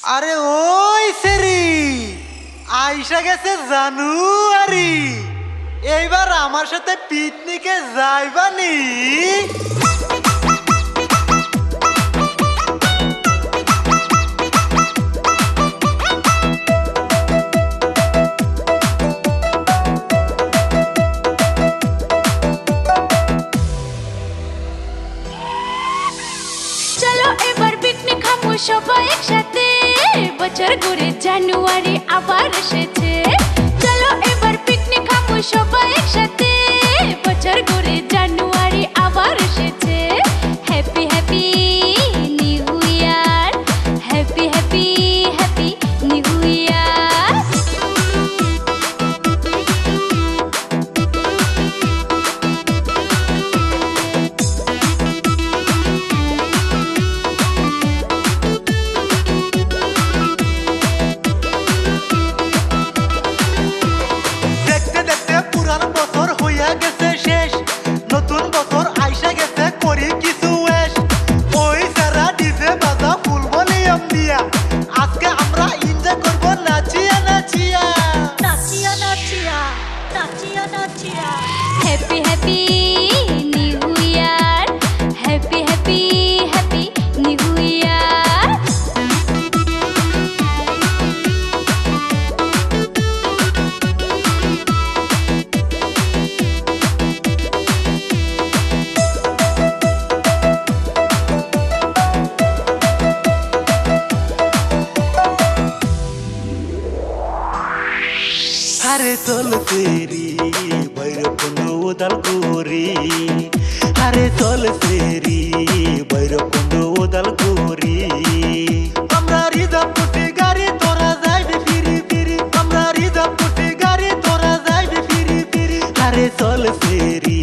আরে ওই সেরি আইসা গেছে জানুয়ারি, এইবার আমার সাথে পিকনিকে যাইবানি। চলো এবার পিকনিক খাবো সবাই একসাথে, বছর ঘুরে জানুয়ারি আবার এসেছে। চলো এবার পিকনিক খাবো সবাই একসাথে, বছর ঘুরে জানুয়ারি আবার এসেছে। Happy happy new year, happy happy happy new ইয়ার। দেখতে দেখতে পুরান বছর হইয়া গেছে শেষ, নতুন বছর আইসা গেছে, করি কিছু ওয়েশ। ওই সারা ডিজে বাজা ফুল ভলিউম দিয়া, আজকে আমরা এনজয় করব নাচিয়া নাচিয়া। নাচিয়া নাচিয়া নাচিয়া নাচিয়া। Happy happy new year, happy happy happy new year. আরে চল সেরি ভৈরবকুণ্ড উদালগুড়ি, আরে চল সেরি ভৈরবকুণ্ড উদালগুড়ি। আমরা রিজার্ভ করছি গাড়ি, তোরা যাইবি ফিরি ফিরি, আমরা রিজার্ভ করছি গাড়ি, তোরা যাইবি ফিরি ফিরি। আরে চল সেরি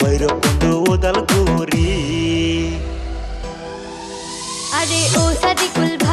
ভৈরবকুণ্ড উদালগুড়ি। আরে ও সাদিকুল ভাই